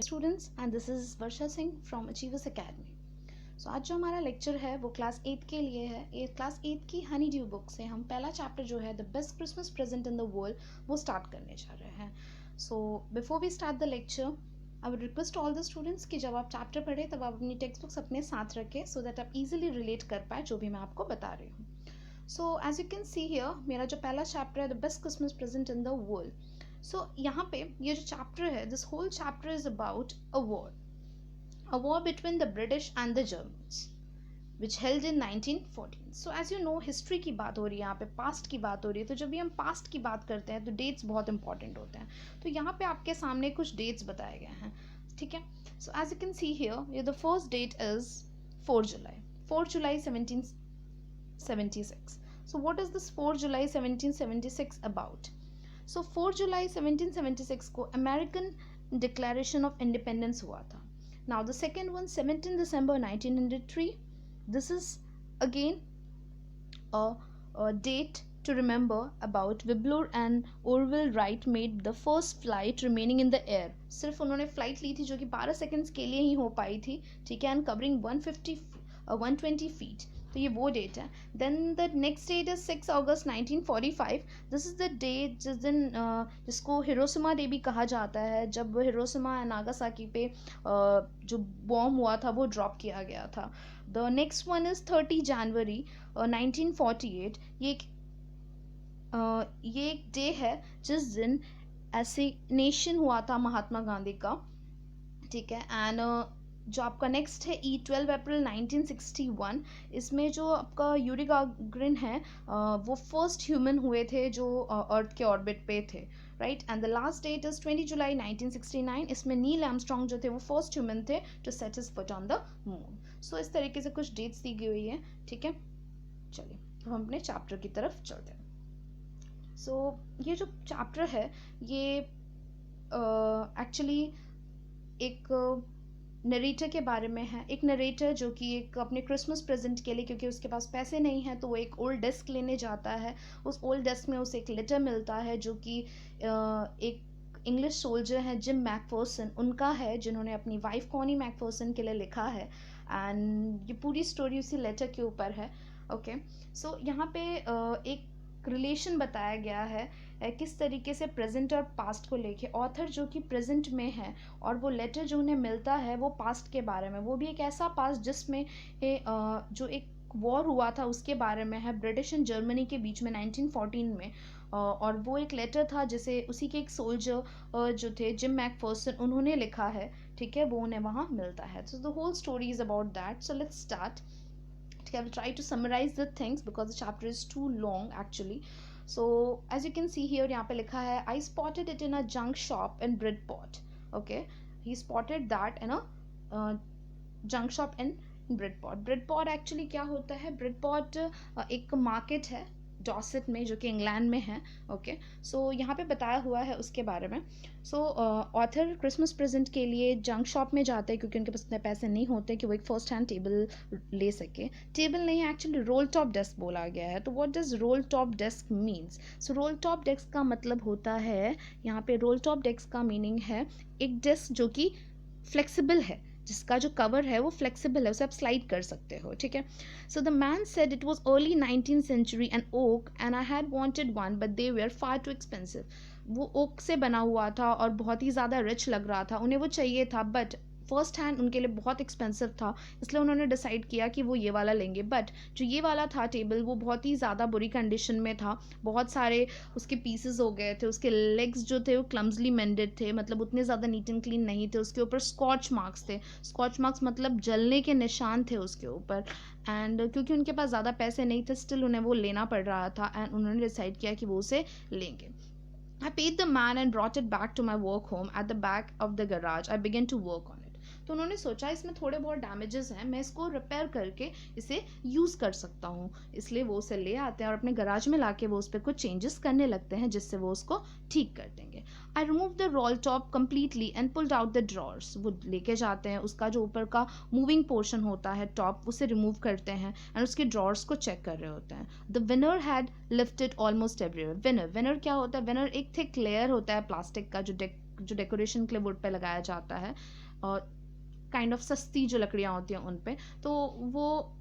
Students and this is Varsha Singh from Achievers Academy. So आज जो हमारा लेक्चर है वो क्लास 8 के लिए है। क्लास 8 की हनी ड्यू बुक से हम पहला चैप्टर जो है the best Christmas present in the world वो स्टार्ट करने जा रहे हैं। So before we start the lecture I would request all the students कि जब आप चैप्टर पढ़ें तब आप अपनी टेक्स्ट बुक्स अपने साथ रखें सो दैट आप इजीली रिलेट कर पाए जो भी मैं आपको बता रही हूँ। So as you can see here मेरा जो पहला चैप्टर है the best Christmas present in the world. So यहाँ पे ये जो चैप्टर है this whole chapter is about a war between the British and the Germans which held in 1914. So as you know history की बात हो रही है, यहाँ पे पास्ट की बात हो रही है। तो जब भी हम पास्ट की बात करते हैं तो डेट्स बहुत इंपॉर्टेंट होते हैं। तो यहाँ पे आपके सामने कुछ डेट्स बताए गए हैं, ठीक है। So as you can see here the first date is 4 July 1776. So what is this 4 July 1776 about? So 4 July 1776 को अमेरिकन डिक्लेरेशन ऑफ इंडिपेंडेंस हुआ था। Now the second one 17 December 1903. This is again a date to remember about Wiblur and Orville Wright made the first flight remaining in the air. सिर्फ उन्होंने flight ली थी जो कि 12 seconds के लिए ही हो पाई थी, ठीक है, एंड कवरिंग 120 फीट। तो ये वो डेट है। Then the next date is 6 August 1945. This is the date जिस दिन जिसको हिरोशिमा डे भी कहा जाता है, जब हिरोशिमा एंड नागासाकी पे जो बॉम्ब हुआ था वो ड्रॉप किया गया था। द नेक्स्ट वन इज 30 जनवरी 1948. ये एक डे है जिस दिन एसिनेशन हुआ था महात्मा गांधी का, ठीक है। एंड जो आपका नेक्स्ट है 12 अप्रैल 1961. इसमें जो आपका यूरी गागरिन है वो फर्स्ट ह्यूमन हुए थे जो अर्थ के ऑर्बिट पे थे, right. And the last date is 20 जुलाई 1969. इसमें नील आर्मस्ट्रॉन्ग जो थे वो फर्स्ट ह्यूमन थे to set his foot on the moon. So इस तरीके से कुछ डेट्स दी गई हुई है, ठीक है। चलिए तो हम अपने चैप्टर की तरफ चलते हैं। सो ये जो चैप्टर है ये एक्चुअली एक नरेटर के बारे में है। एक नरेटर जो कि एक अपने क्रिसमस प्रेजेंट के लिए, क्योंकि उसके पास पैसे नहीं हैं, तो वो एक ओल्ड डेस्क लेने जाता है। उस ओल्ड डेस्क में उसे एक लेटर मिलता है जो कि एक इंग्लिश सोल्जर है जिम मैकफर्सन उनका है, जिन्होंने अपनी वाइफ कॉनी मैकफर्सन के लिए लिखा है। एंड ये पूरी स्टोरी उसी लेटर के ऊपर है, ओके। सो यहाँ पे एक रिलेशन बताया गया है किस तरीके से प्रेजेंट और पास्ट को लेके। ऑथर जो कि प्रेजेंट में है और वो लेटर जो उन्हें मिलता है वो पास्ट के बारे में, वो भी एक ऐसा पास्ट जिसमें जो एक वॉर हुआ था उसके बारे में है, ब्रिटिश एंड जर्मनी के बीच में 1914 में। और वो एक लेटर था जिसे उसी के एक सोल्जर जो थे जिम मैकफर्सन उन्होंने लिखा है, ठीक है, वो उन्हें वहाँ मिलता है। So the whole story is about that. So let's start. I will try to summarize the things because the chapter is too long actually. So as you can see here यहाँ पे लिखा है I spotted it in a junk shop in Bridport. Okay, he spotted that in a junk shop in Bridport. Bridport actually क्या होता है? Bridport एक market है डॉसेट में जो कि इंग्लैंड में है, ओके। सो यहाँ पे बताया हुआ है उसके बारे में। सो ऑथर क्रिसमस प्रेजेंट के लिए जंक शॉप में जाते हैं क्योंकि उनके पास इतने पैसे नहीं होते कि वो एक फर्स्ट हैंड टेबल ले सके। टेबल नहीं, एक्चुअली रोल टॉप डेस्क बोला गया है। तो what does role top desk means? So role top desk का मतलब होता है, यहाँ पे रोल टॉप डेस्क का मीनिंग है एक डेस्क जो कि फ्लेक्सिबल है, जिसका जो कवर है वो फ्लेक्सिबल है, उसे आप स्लाइड कर सकते हो, ठीक है। So the man said it was early 19th century and oak and I had wanted one but they were far too expensive. वो ओक से बना हुआ था और बहुत ही ज़्यादा रिच लग रहा था, उन्हें वो चाहिए था बट फर्स्ट हैंड उनके लिए बहुत एक्सपेंसिव था, इसलिए उन्होंने डिसाइड किया कि वो ये वाला लेंगे। बट जो ये वाला था टेबल वो बहुत ही ज़्यादा बुरी कंडीशन में था, बहुत सारे उसके पीसेस हो गए थे, उसके लेग्स जो थे वो क्लम्सली मेंडेड थे, मतलब उतने ज़्यादा नीट एंड क्लीन नहीं थे। उसके ऊपर स्कॉच मार्क्स थे, स्कॉच मार्क्स मतलब जलने के निशान थे उसके ऊपर। एंड क्योंकि उनके पास ज़्यादा पैसे नहीं थे स्टिल उन्हें वो लेना पड़ रहा था एंड उन्होंने डिसाइड किया कि वो उसे लेंगे। I paid the man and brought it back to my work home at the back of the garage. I began to work on it. तो उन्होंने सोचा इसमें थोड़े बहुत डैमेजेस हैं, मैं इसको रिपेयर करके इसे यूज़ कर सकता हूँ, इसलिए वो उसे ले आते हैं और अपने गराज में लाके वो उस पर कुछ चेंजेस करने लगते हैं जिससे वो उसको ठीक कर देंगे। I remove the role top completely and pulled out the drawers. वो लेके जाते हैं, उसका जो ऊपर का मूविंग पोर्शन होता है टॉप उसे रिमूव करते हैं एंड उसके ड्रॉर्स को चेक कर रहे होते हैं. The winner had lifted almost everywhere. Winner क्या होता है? विनर एक थिक लेयर होता है प्लास्टिक का जो जो डेकोरेशन के लिए वुड पे लगाया जाता है, और काइंड ऑफ सस्ती जो लकड़ियाँ होती हैं उन पे, तो वो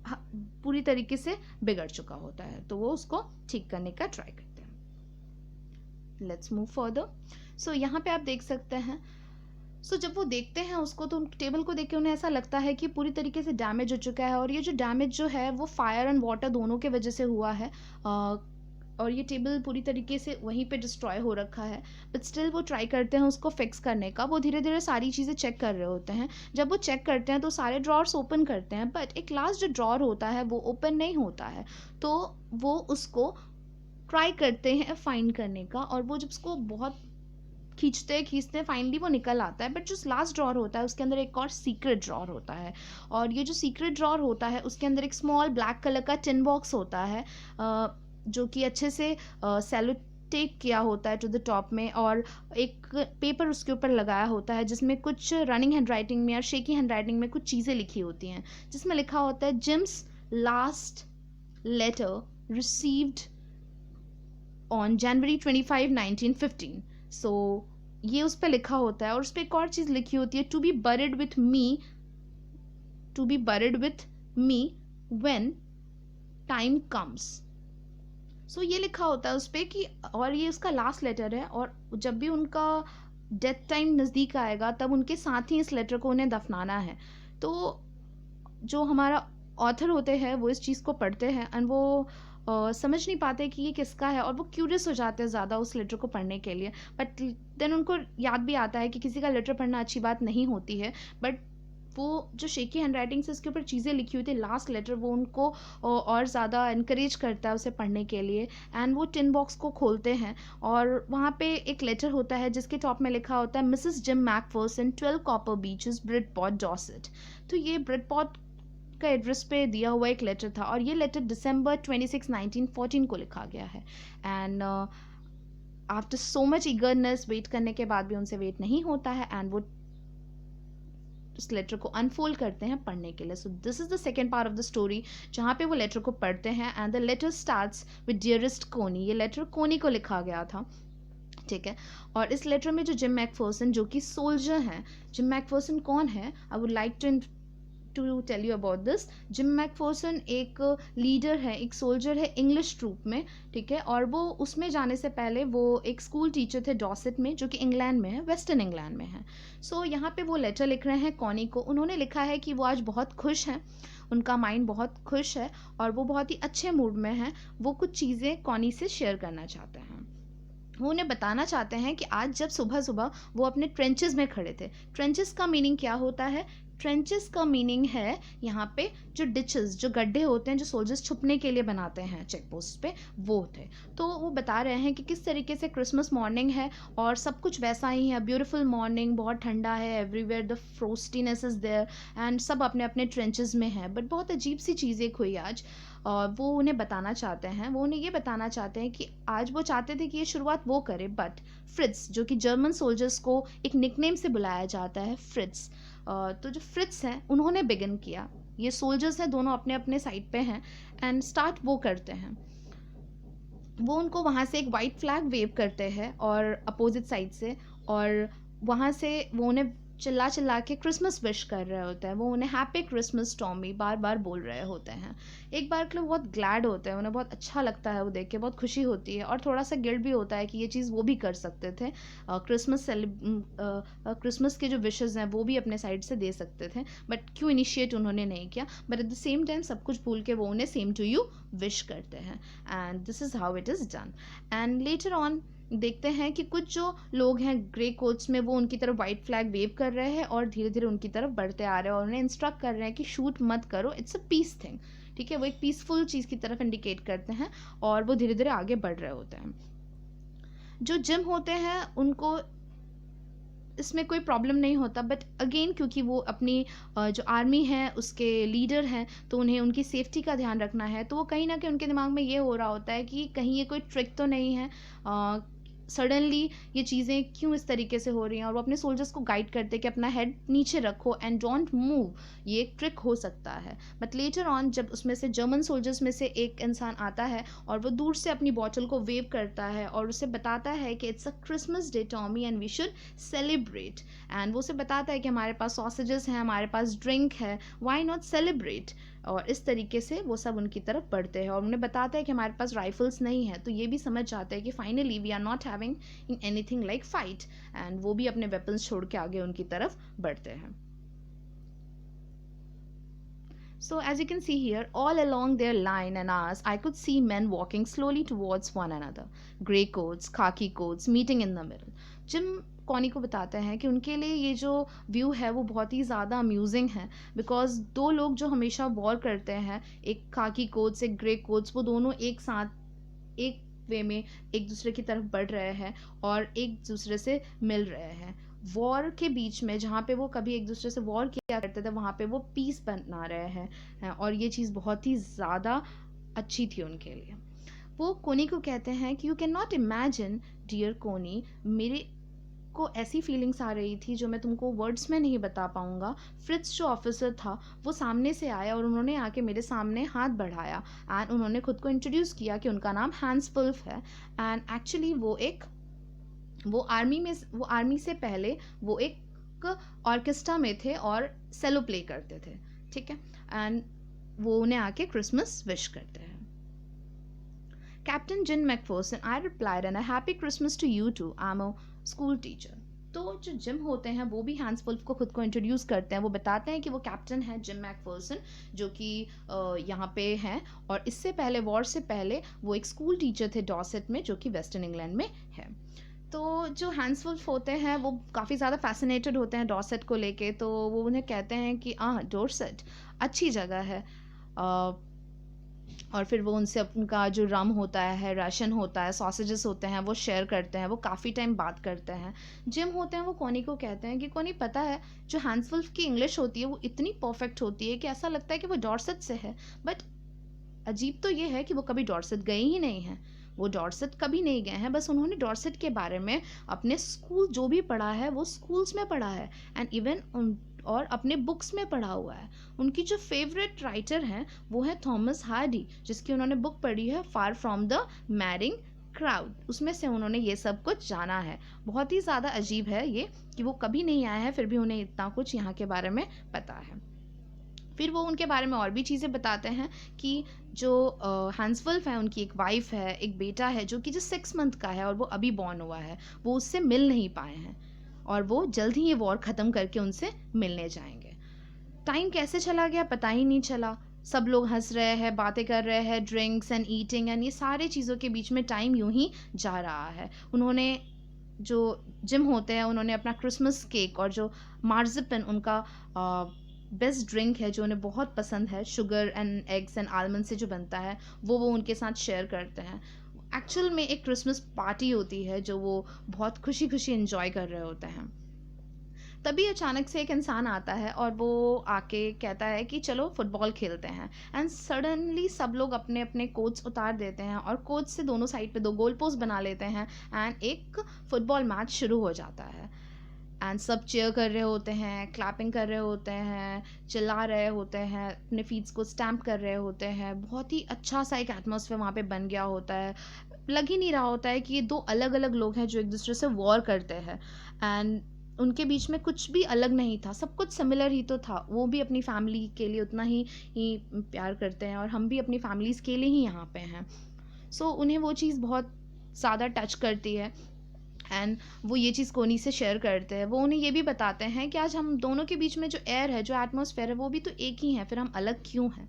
पूरी तरीके से बिगड़ चुका होता है, तो वो उसको ठीक करने का ट्राई करते हैं। Let's move further. सो यहाँ पे आप देख सकते हैं, सो जब वो देखते हैं उसको, तो टेबल को देख के उन्हें ऐसा लगता है कि पूरी तरीके से डैमेज हो चुका है, और ये जो डैमेज जो है वो फायर एंड वाटर दोनों के वजह से हुआ है, और ये टेबल पूरी तरीके से वहीं पे डिस्ट्रॉय हो रखा है। बट स्टिल वो ट्राई करते हैं उसको फिक्स करने का। वो धीरे धीरे सारी चीज़ें चेक कर रहे होते हैं। जब वो चेक करते हैं तो सारे ड्रॉर्स ओपन करते हैं, बट एक लास्ट जो ड्रॉर होता है वो ओपन नहीं होता है। तो वो उसको ट्राई करते हैं फाइंड करने का, और वो जब उसको बहुत खींचते फाइनली वो निकल आता है। बट जो लास्ट ड्रॉर होता है उसके अंदर एक और सीक्रेट ड्रॉर होता है, और ये जो सीक्रेट ड्रॉर होता है उसके अंदर एक स्मॉल ब्लैक कलर का टिन बॉक्स होता है, जो कि अच्छे से सेलो टेप किया होता है टू द टॉप में, और एक पेपर उसके ऊपर लगाया होता है जिसमें कुछ रनिंग हैंड राइटिंग में या शेकी हैंड राइटिंग में कुछ चीज़ें लिखी होती हैं, जिसमें लिखा होता है Jim's last letter received on January 25, 1915। So ये उस पर लिखा होता है, और उस पर एक और चीज़ लिखी होती है, to be buried with me when time comes. So ये लिखा होता है उस पर कि, और ये उसका लास्ट लेटर है, और जब भी उनका डेथ टाइम नज़दीक आएगा तब उनके साथ ही इस लेटर को उन्हें दफनाना है। तो जो हमारा ऑथर होते हैं वो इस चीज़ को पढ़ते हैं, एंड वो समझ नहीं पाते कि ये किसका है, और वो क्यूरियस हो जाते हैं ज़्यादा उस लेटर को पढ़ने के लिए। बट देन उनको याद भी आता है कि किसी का लेटर पढ़ना अच्छी बात नहीं होती है, बट वो जो शेकी हैंड राइटिंग से उसके ऊपर चीज़ें लिखी हुई थी लास्ट लेटर, वो उनको और ज़्यादा इनकरेज करता है उसे पढ़ने के लिए। एंड वो टिन बॉक्स को खोलते हैं, और वहाँ पे एक लेटर होता है जिसके टॉप में लिखा होता है Mrs Jim Macpherson 12 Copper Beeches Bridport Dorset. तो ये ब्रिडपॉट का एड्रेस पे दिया हुआ एक लेटर था, और ये लेटर दिसंबर 26, 1914 को लिखा गया है। And after so much eagerness, wait करने के बाद भी उनसे वेट नहीं होता है, एंड वो उस लेटर को अनफोल्ड करते हैं पढ़ने के लिए। So this is the second part of the story, जहाँ पे वो लेटर को पढ़ते हैं, and the letter starts with dearest Connie. ये लेटर कोनी को लिखा गया था, ठीक है। और इस लेटर में जो जिम मैकफर्सन जो कि सोल्जर हैं, जिम मैकफर्सन कौन है, I would like to tell you about this. Jim McPherson एक लीडर है, एक सोल्जर है इंग्लिश ट्रूप में, ठीक है। और वो उसमें जाने से पहले वो एक स्कूल टीचर थे डॉसेट में, जो कि इंग्लैंड में है, वेस्टर्न इंग्लैंड में है। सो यहाँ पे वो लेटर लिख रहे हैं कॉनी को। उन्होंने लिखा है कि वो आज बहुत खुश हैं, उनका माइंड बहुत खुश है, और वो बहुत ही अच्छे मूड में हैं। वो कुछ चीज़ें कॉनी से शेयर करना चाहते हैं। वो उन्हें बताना चाहते हैं कि आज जब सुबह सुबह वो अपने ट्रेंचेस में खड़े थे। ट्रेंचेस का मीनिंग क्या होता है? ट्रेंचेस का मीनिंग है यहाँ पे जो डिचेस, जो गड्ढे होते हैं जो सोल्जर्स छुपने के लिए बनाते हैं चेक पोस्ट पे, वो थे। तो वो बता रहे हैं कि किस तरीके से क्रिसमस मॉर्निंग है, और सब कुछ वैसा ही है, ब्यूटीफुल मॉर्निंग, बहुत ठंडा है, everywhere the frostiness is there, and सब अपने अपने ट्रेंचेस में है। बट बहुत अजीब सी चीज़ एक हुई आज, और वो उन्हें बताना चाहते हैं। वो उन्हें ये बताना चाहते हैं कि आज वो चाहते थे कि ये शुरुआत वो करे, बट फ्रिट्स, जो कि जर्मन सोल्जर्स को एक निकनेम से बुलाया जाता है, फ्रिट्स, तो जो फ्रिट्स हैं उन्होंने बिगिन किया। ये सोल्जर्स हैं, दोनों अपने अपने साइड पे हैं, एंड स्टार्ट वो करते हैं। वो उनको वहाँ से एक वाइट फ्लैग वेव करते हैं और अपोजिट साइड से, और वहाँ से वो उन्हें चिल्ला चिल्ला के क्रिसमस विश कर रहे होते हैं। वो उन्हें हैप्पी क्रिसमस टॉमी बार बार बोल रहे होते हैं। एक बार के लिए बहुत ग्लैड होते हैं, उन्हें बहुत अच्छा लगता है वो देख के, बहुत खुशी होती है, और थोड़ा सा गिल्ट भी होता है कि ये चीज़ वो भी कर सकते थे। क्रिसमस के जो विशेज़ हैं वो भी अपने साइड से दे सकते थे, बट क्यों इनिशिएट उन्होंने नहीं किया। But at the same time सब कुछ भूल के वो उन्हें सेम टू यू विश करते हैं, and this is how it is done. And later on देखते हैं कि कुछ जो लोग हैं ग्रे कोट्स में, वो उनकी तरफ वाइट फ्लैग वेव कर रहे हैं और धीरे धीरे उनकी तरफ बढ़ते आ रहे हैं, और उन्हें इंस्ट्रक्ट कर रहे हैं कि शूट मत करो, इट्स अ पीस थिंग, ठीक है। वो एक पीसफुल चीज़ की तरफ इंडिकेट करते हैं, और वो धीरे धीरे आगे बढ़ रहे होते हैं। जो जिम होते हैं उनको इसमें कोई प्रॉब्लम नहीं होता, बट अगेन क्योंकि वो अपनी जो आर्मी है उसके लीडर हैं, तो उन्हें उनकी सेफ्टी का ध्यान रखना है। तो वो कहीं ना कहीं उनके दिमाग में ये हो रहा होता है कि कहीं ये कोई ट्रिक तो नहीं है, सडनली ये चीज़ें क्यों इस तरीके से हो रही हैं, और वो अपने सोल्जर्स को गाइड करते हैं कि अपना हेड नीचे रखो एंड डोंट मूव, ये एक ट्रिक हो सकता है। बट लेटर ऑन जब उसमें से जर्मन सोल्जर्स में से एक इंसान आता है और वो दूर से अपनी बॉटल को वेव करता है और उसे बताता है कि it's a Christmas day Tommy and we should celebrate, and वो उसे बताता है कि हमारे पास सॉसेजेस हैं, हमारे पास ड्रिंक है, व्हाई नॉट सेलिब्रेट। और इस तरीके से वो सब उनकी तरफ बढ़ते हैं और उन्हें बताता है कि हमारे पास राइफल्स नहीं है, तो ये भी समझ जाते हैं कि finally we are not having in anything like fight, and वो भी अपने वेपन्स छोड़ के आगे उनकी तरफ बढ़ते हैं। So as you can see here, all along their line and ours, I could see men walking slowly towards one another. Grey coats, khaki coats, meeting in the middle. Gym Connie को बताते हैं कि उनके लिए ये जो view है वो बहुत ही ज़्यादा अम्यूजिंग है, बिकॉज दो लोग जो हमेशा वॉर करते हैं, एक खाकी कोट्स एक ग्रे कोट्स, वो दोनों एक साथ एक वे में एक दूसरे की तरफ बढ़ रहे हैं और एक दूसरे से मिल रहे हैं। वॉर के बीच में जहाँ पे वो कभी एक दूसरे से वॉर किया करते थे, वहाँ पे वो पीस बना रहे हैं और ये चीज़ बहुत ही ज़्यादा अच्छी थी उनके लिए। वो कोनी को कहते हैं कि you can not imagine dear Connie, मेरे को ऐसी फीलिंग्स आ रही थी जो मैं तुमको वर्ड्स में नहीं बता पाऊँगा। फ्रिट्ज जो ऑफिसर था वो सामने से आया और उन्होंने आके मेरे सामने हाथ बढ़ाया एंड उन्होंने खुद को इंट्रोड्यूस किया कि उनका नाम हैंस वुल्फ है, एंड एक्चुअली वो आर्मी से पहले वो एक ऑर्केस्ट्रा में थे और सेलो प्ले करते थे, ठीक है, एंड वो उन्हें आके क्रिसमस विश करते हैं। Captain Jim McPherson, I replied and a happy Christmas to you too, I am a school teacher. तो जो जिम होते हैं वो भी हैंस वुल्फ को खुद को इंट्रोड्यूस करते हैं। वो बताते हैं कि वो कैप्टन है जिम मैकफर्सन, जो कि यहाँ पे हैं, और इससे पहले वॉर से पहले वो एक स्कूल टीचर थे डॉसेट में, जो कि वेस्टर्न इंग्लैंड में है। तो जो हैंस वुल्फ होते हैं वो काफ़ी ज़्यादा फैसिनेटेड होते हैं डॉसेट को लेके, तो वो उन्हें कहते हैं कि डॉर्सेट अच्छी जगह है, और फिर वो उनसे उनका जो रम होता है, राशन होता है, सॉसेजेस होते हैं, वो शेयर करते हैं, वो काफ़ी टाइम बात करते हैं। जिम होते हैं वो कोनी को कहते हैं कि कोनी पता है, जो हैंस वुल्फ की इंग्लिश होती है वो इतनी परफेक्ट होती है कि ऐसा लगता है कि वो डॉर्सेट से है, बट अजीब तो ये है कि वो कभी डॉर्सेट गए ही नहीं हैं। वो डॉर्सेट कभी नहीं गए हैं, बस उन्होंने डॉर्सेट के बारे में अपने स्कूल जो भी पढ़ा है वो स्कूल्स में पढ़ा है, एंड इवन और अपने बुक्स में पढ़ा हुआ है। उनकी जो फेवरेट राइटर हैं वो है थॉमस हार्डी, जिसकी उन्होंने बुक पढ़ी है far from the marrying crowd, उसमें से उन्होंने ये सब कुछ जाना है। बहुत ही ज़्यादा अजीब है ये कि वो कभी नहीं आए हैं फिर भी उन्हें इतना कुछ यहाँ के बारे में पता है। फिर वो उनके बारे में और भी चीज़ें बताते हैं कि जो हैंस वुल्फ है उनकी एक वाइफ है, एक बेटा है जो कि जो 6 मंथ का है और वो अभी बॉर्न हुआ है, वो उससे मिल नहीं पाए हैं और वो जल्द ही ये वॉर ख़त्म करके उनसे मिलने जाएंगे। टाइम कैसे चला गया पता ही नहीं चला, सब लोग हंस रहे हैं, बातें कर रहे हैं, ड्रिंक्स एंड ईटिंग एंड ये सारी चीज़ों के बीच में टाइम यूं ही जा रहा है। उन्होंने जो जिम होते हैं उन्होंने अपना क्रिसमस केक और जो मार्जिपन उनका बेस्ट ड्रिंक है जो उन्हें बहुत पसंद है, sugar and eggs and almond से जो बनता है, वो उनके साथ शेयर करते हैं। एक्चुअल में एक क्रिसमस पार्टी होती है जो वो बहुत खुशी खुशी इंजॉय कर रहे होते हैं। तभी अचानक से एक इंसान आता है और वो आके कहता है कि चलो फुटबॉल खेलते हैं, एंड सडनली सब लोग अपने अपने कोट्स उतार देते हैं और कोच से दोनों साइड पे 2 गोल पोस्ट बना लेते हैं एंड एक फुटबॉल मैच शुरू हो जाता है। एंड सब चीयर कर रहे होते हैं, क्लैपिंग कर रहे होते हैं, चिल्ला रहे होते हैं, अपने फीट्स को स्टैम्प कर रहे होते हैं। बहुत ही अच्छा सा एक एटमॉस्फेयर वहाँ पे बन गया होता है। लग ही नहीं रहा होता है कि ये 2 अलग अलग लोग हैं जो एक दूसरे से वॉर करते हैं, एंड उनके बीच में कुछ भी अलग नहीं था, सब कुछ सिमिलर ही तो था। वो भी अपनी फैमिली के लिए उतना ही प्यार करते हैं और हम भी अपनी फैमिलीज़ के लिए ही यहाँ पे हैं। सो उन्हें वो चीज़ बहुत ज़्यादा टच करती है एंड वो ये चीज़ कोनी से शेयर करते हैं। वो उन्हें ये भी बताते हैं कि आज हम दोनों के बीच में जो एयर है, जो एटमॉस्फेयर है, वो भी तो एक ही है, फिर हम अलग क्यों हैं।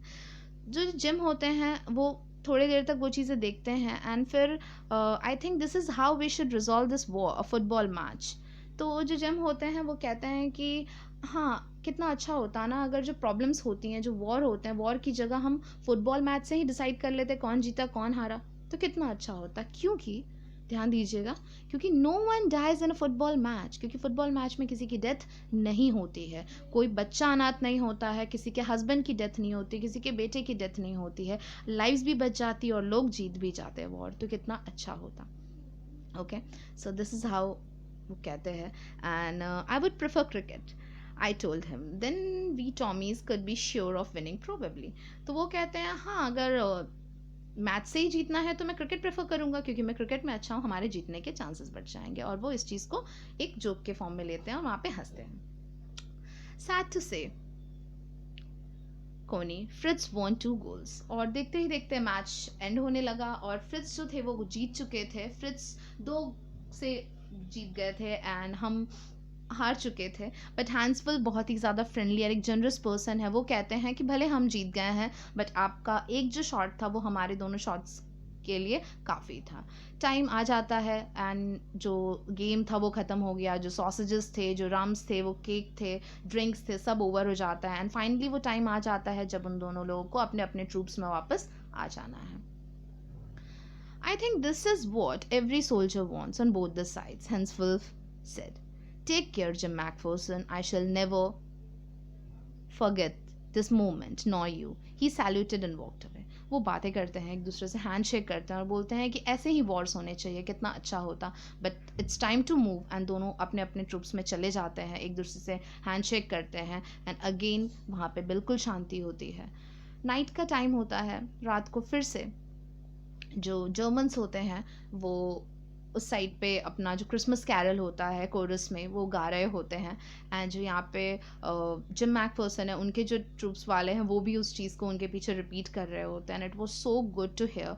जो जिम होते हैं वो थोड़ी देर तक वो चीज़ें देखते हैं एंड फिर I think this is how we should resolve this war, a football match. तो जो जिम होते हैं वो कहते हैं कि हाँ, कितना अच्छा होता ना अगर जो प्रॉब्लम्स होती हैं, जो वॉर होते हैं, वॉर की जगह हम फुटबॉल मैच से ही डिसाइड कर लेते कौन जीता कौन हारा, तो कितना अच्छा होता। क्योंकि ध्यान दीजिएगा, क्योंकि no one dies in a football match, क्योंकि फुटबॉल मैच में किसी की डेथ नहीं होती है, कोई बच्चा अनाथ नहीं होता है, किसी के हस्बैंड की डेथ नहीं होती, किसी के बेटे की डेथ नहीं होती है, लाइव्स भी बच जाती और लोग जीत भी जाते हैं वॉर, तो कितना अच्छा होता। Okay, so this is how वो कहते हैं, and I would prefer cricket, I told him, then we Tommies could be sure of winning probably. तो वो कहते हैं हाँ, अगर मैच से ही जीतना है तो मैं क्रिकेट प्रेफर करूंगा, क्योंकि मैं क्रिकेट में अच्छा हूँ, हमारे जीतने के चांसेस बढ़ जाएंगे। और वो इस चीज़ को एक जोक के फॉर्म में लेते हैं और वहाँ पे हंसते हैं। सैड टू से, कोनी फ्रिट्ज वॉन 2 गोल्स, और देखते ही देखते मैच एंड होने लगा और फ्रिट्ज जो थे वो जीत चुके थे। फ्रिट्ज 2 से जीत गए थे एंड हम हार चुके थे। बट हैंसफुल बहुत ही ज़्यादा फ्रेंडली और एक जनरस पर्सन है, वो कहते हैं कि भले हम जीत गए हैं बट आपका एक जो शॉट था वो हमारे दोनों शॉट्स के लिए काफ़ी था। टाइम आ जाता है एंड जो गेम था वो ख़त्म हो गया, जो सॉसेजेस थे, जो रम्स थे, वो केक थे, ड्रिंक्स थे, सब ओवर हो जाता है एंड फाइनली वो टाइम आ जाता है जब उन दोनों लोगों को अपने अपने ट्रूप्स में वापस आ जाना है। I think this is what every soldier wants on both the sides, Henswolf said. Take care, Jim Macpherson. I shall never forget this moment, nor you. He saluted and walked away. वो बातें करते हैं, एक दूसरे से hand shake करते हैं और बोलते हैं कि ऐसे ही वॉर्स होने चाहिए, कितना अच्छा होता, but it's time to move. And दोनों अपने अपने ट्रूप्स में चले जाते हैं, एक दूसरे से हैंड शेक करते हैं एंड अगेन वहाँ पे बिल्कुल शांति होती है। नाइट का टाइम होता है, रात को फिर से जो जर्मन्स होते हैं वो उस साइड पे अपना जो क्रिसमस कैरल होता है कोरस में वो गा रहे होते हैं। एंड जो यहाँ पे जिम मैकफर्सन है, उनके जो ट्रूप्स वाले हैं वो भी उस चीज़ को उनके पीछे रिपीट कर रहे होते हैं and it was so good to hear.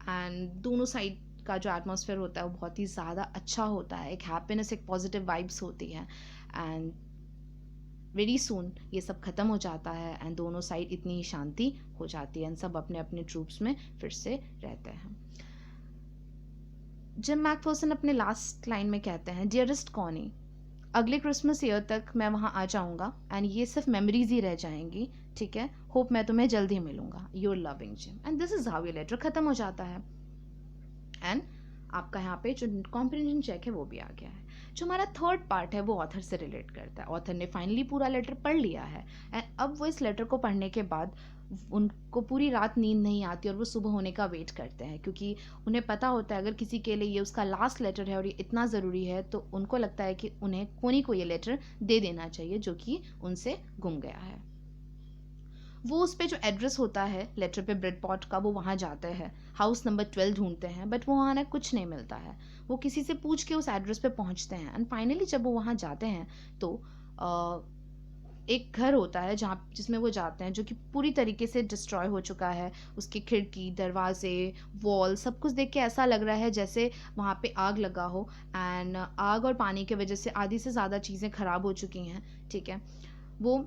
And दोनों साइड का जो एटमॉस्फेयर होता है वो बहुत ही ज़्यादा अच्छा होता है, एक हैप्पीनेस, एक पॉजिटिव वाइब्स होती हैं। एंड वेरी सून ये सब ख़त्म हो जाता है एंड दोनों साइड इतनी ही शांति हो जाती है एंड सब अपने अपने ट्रूप्स में फिर से रहते हैं। जिम मैकफर्सन अपने लास्ट लाइन में कहते हैं, डियरेस्ट कॉनी, अगले क्रिसमस ईयर तक मैं वहाँ आ जाऊँगा एंड ये सिर्फ मेमोरीज ही रह जाएंगी, ठीक है? होप मैं तुम्हें जल्दी मिलूंगा, your loving gym. And this is how ये लेटर ख़त्म हो जाता है एंड आपका यहाँ पे जो कॉम्प्रिहेंशन चेक है वो भी आ गया है। जो हमारा थर्ड पार्ट है वो ऑथर से रिलेट करता है। ऑथर ने फाइनली पूरा लेटर पढ़ लिया है एंड अब वो इस लेटर को पढ़ने के बाद उनको पूरी रात नींद नहीं आती और वो सुबह होने का वेट करते हैं, क्योंकि उन्हें पता होता है अगर किसी के लिए ये उसका लास्ट लेटर है और ये इतना ज़रूरी है तो उनको लगता है कि उन्हें कोनी को ये लेटर दे देना चाहिए जो कि उनसे गुम गया है। वो उस पर जो एड्रेस होता है लेटर पे ब्रेड पॉट का, वो वहाँ जाते हैं, हाउस नंबर 12 ढूंढते हैं बट वो वहाँ ना कुछ नहीं मिलता है। वो किसी से पूछ के उस एड्रेस पे पहुँचते हैं एंड फाइनली जब वो वहाँ जाते हैं तो एक घर होता है जहाँ जिसमें वो जाते हैं जो कि पूरी तरीके से डिस्ट्रॉय हो चुका है। उसकी खिड़की, दरवाजे, वॉल, सब कुछ देख के ऐसा लग रहा है जैसे वहाँ पे आग लगा हो एंड आग और पानी की वजह से आधी से ज़्यादा चीज़ें ख़राब हो चुकी हैं, ठीक है? वो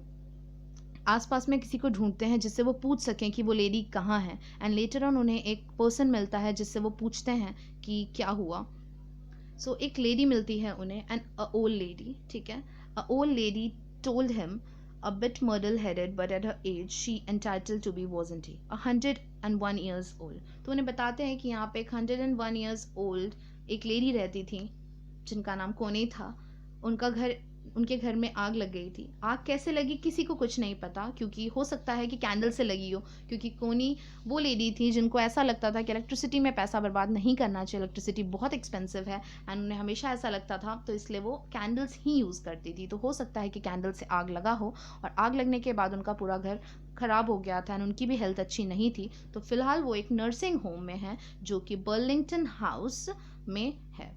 आसपास में किसी को ढूंढते हैं जिससे वो पूछ सकें कि वो लेडी कहाँ है एंड लेटर ऑन उन्हें एक पर्सन मिलता है जिससे वो पूछते हैं कि क्या हुआ। सो एक लेडी मिलती है उन्हें, एन अ ओल्ड लेडी, ठीक है? A old lady told him, a bit muddle-headed but at her age she entitled to be, wasn't he? 101 years old। तो उन्हें बताते हैं कि यहाँ पे एक 101 years old एक लेडी रहती थी जिनका नाम कोनी था। उनके घर में आग लग गई थी। आग कैसे लगी किसी को कुछ नहीं पता, क्योंकि हो सकता है कि कैंडल से लगी हो, क्योंकि कोनी वो लेडी थी जिनको ऐसा लगता था कि इलेक्ट्रिसिटी में पैसा बर्बाद नहीं करना चाहिए, इलेक्ट्रिसिटी बहुत एक्सपेंसिव है एंड उन्हें हमेशा ऐसा लगता था, तो इसलिए वो कैंडल्स ही यूज़ करती थी। तो हो सकता है कि कैंडल से आग लगा हो और आग लगने के बाद उनका पूरा घर ख़राब हो गया था एंड उनकी भी हेल्थ अच्छी नहीं थी। तो फिलहाल वो एक नर्सिंग होम में है जो कि बर्लिंगटन हाउस में है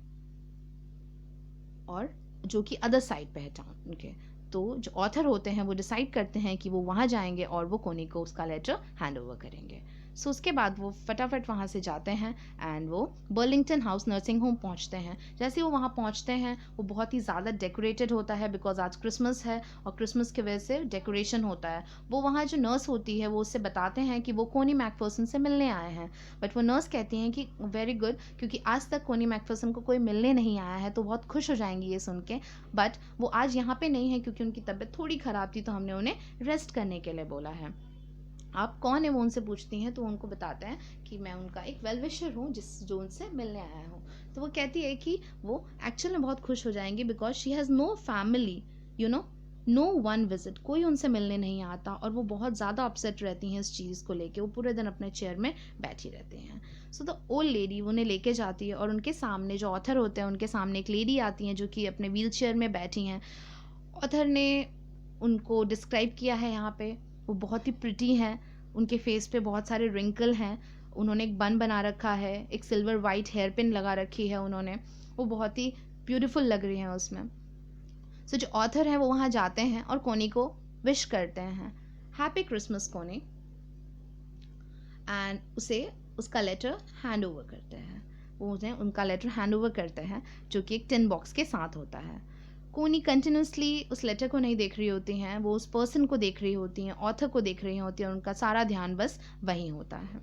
और जो कि अदर साइड पे है टाउन के। तो जो ऑथर होते हैं वो डिसाइड करते हैं कि वो वहाँ जाएंगे और वो कोनी को उसका लेटर हैंड ओवर करेंगे। सो उसके बाद वो फटाफट वहाँ से जाते हैं एंड वो बर्लिंगटन हाउस नर्सिंग होम पहुँचते हैं। जैसे वो वहाँ पहुँचते हैं वो बहुत ही ज़्यादा डेकोरेटेड होता है बिकॉज आज क्रिसमस है और क्रिसमस की वजह से डेकोरेशन होता है। वो वहाँ जो नर्स होती है वो उससे बताते हैं कि वो कोनी मैकफर्सन से मिलने आए हैं, बट वो नर्स कहती हैं कि वेरी गुड, क्योंकि आज तक कोनी मैकफर्सन को कोई मिलने नहीं आया है तो बहुत खुश हो जाएंगी ये सुन के, बट वो आज यहाँ पे नहीं है क्योंकि उनकी तबीयत थोड़ी ख़राब थी तो हमने उन्हें रेस्ट करने के लिए बोला है। आप कौन है वो उनसे पूछती हैं तो उनको बताते हैं कि मैं उनका एक वेल विशर हूँ जो उनसे मिलने आया हूँ। तो वो कहती है कि वो एक्चुअल में बहुत खुश हो जाएंगी because she has no family, you know, no one visit, कोई उनसे मिलने नहीं आता, और वो बहुत ज़्यादा अपसेट रहती हैं इस चीज़ को लेके, वो पूरे दिन अपने चेयर में बैठी रहती हैं। सो द ओल्ड लेडी उन्हें लेके जाती है, और उनके सामने जो ऑथर होते हैं उनके सामने एक लेडी आती हैं जो कि अपने व्हील चेयर में बैठी हैं। ऑथर ने उनको डिस्क्राइब किया है यहाँ पे, वो बहुत ही प्रिटी हैं, उनके फेस पे बहुत सारे रिंकल हैं, उन्होंने एक बन बना रखा है, एक सिल्वर वाइट हेयर पिन लगा रखी है उन्होंने, वो बहुत ही ब्यूटीफुल लग रही हैं उसमें। सो जो ऑथर हैं वो वहाँ जाते हैं और कोनी को विश करते हैं, हैप्पी क्रिसमस कोनी, एंड उसे उसका लेटर हैंड ओवर करते हैं। वो उन्हें उनका लेटर हैंड ओवर करते हैं जो कि एक टिन बॉक्स के साथ होता है। कोनी कंटिन्यूसली उस लेटर को नहीं देख रही होती हैं, वो उस पर्सन को देख रही होती हैं, ऑथर को देख रही होती हैं, और उनका सारा ध्यान बस वहीं होता है।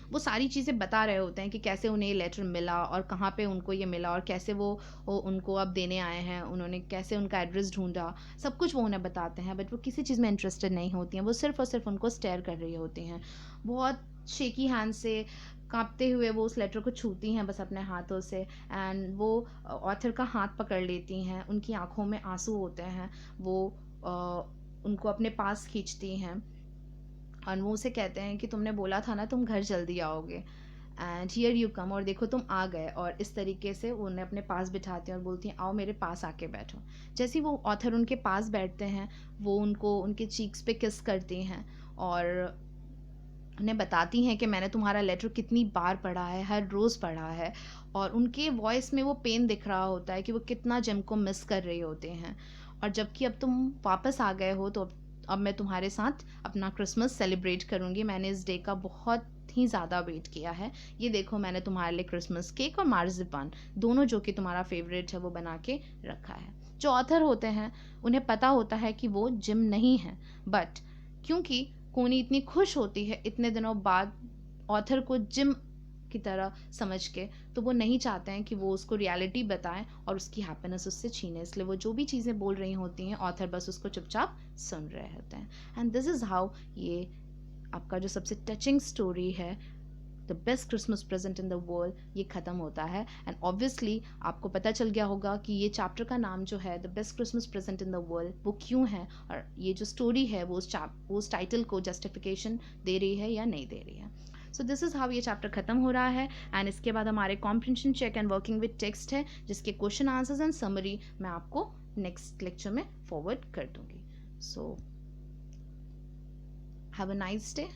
वो सारी चीज़ें बता रहे होते हैं कि कैसे उन्हें ये लेटर मिला और कहाँ पे उनको ये मिला, और कैसे वो उनको अब देने आए हैं, उन्होंने कैसे उनका एड्रेस ढूंढा, सब कुछ वो उन्हें बताते हैं। बट वो किसी चीज़ में इंटरेस्टेड नहीं होती हैं, वो सिर्फ और सिर्फ उनको स्टेयर कर रही होती हैं। बहुत शेकी हैंड से, कांपते हुए वो उस लेटर को छूती हैं बस अपने हाथों से, एंड वो ऑथर का हाथ पकड़ लेती हैं, उनकी आंखों में आंसू होते हैं, वो उनको अपने पास खींचती हैं, और वो उसे कहते हैं कि तुमने बोला था ना तुम घर जल्दी आओगे, एंड हियर यू कम, और देखो तुम आ गए। और इस तरीके से वो उन्हें अपने पास बिठाती हैं और बोलती हैं आओ मेरे पास आके बैठो। जैसे ही वो ऑथर उनके पास बैठते हैं, वो उनको उनके चीक्स पे किस करती हैं, और उन्हें बताती हैं कि मैंने तुम्हारा लेटर कितनी बार पढ़ा है, हर रोज़ पढ़ा है, और उनके वॉइस में वो पेन दिख रहा होता है कि वो कितना जिम को मिस कर रही होते हैं। और जबकि अब तुम वापस आ गए हो, तो अब मैं तुम्हारे साथ अपना क्रिसमस सेलिब्रेट करूँगी, मैंने इस डे का बहुत ही ज़्यादा वेट किया है। ये देखो मैंने तुम्हारे लिए क्रिसमस केक और मार्जिपान दोनों जो कि तुम्हारा फेवरेट है वो बना के रखा है। जो ऑथर होते हैं उन्हें पता होता है कि वो जिम नहीं है, बट क्योंकि कोनी इतनी खुश होती है इतने दिनों बाद ऑथर को जिम की तरह समझ के, तो वो नहीं चाहते हैं कि वो उसको रियलिटी बताएं और उसकी हैप्पीनेस उससे छीने, इसलिए वो जो भी चीज़ें बोल रही होती हैं ऑथर बस उसको चुपचाप सुन रहे होते हैं। एंड दिस इज़ हाउ ये आपका जो सबसे टचिंग स्टोरी है, the best Christmas present in the world, ये ख़त्म होता है। एंड ऑब्वियसली आपको पता चल गया होगा कि ये चैप्टर का नाम जो है the best Christmas present in the world वो क्यों है, और ये जो स्टोरी है वो उस टाइटल को जस्टिफिकेशन दे रही है या नहीं दे रही है। सो दिस इज़ हाउ ये चैप्टर ख़त्म हो रहा है। एंड इसके बाद हमारे comprehension check and working with text है, जिसके क्वेश्चन आंसर्स एंड समरी मैं आपको नेक्स्ट लेक्चर में फॉरवर्ड कर दूँगी। So have a nice day.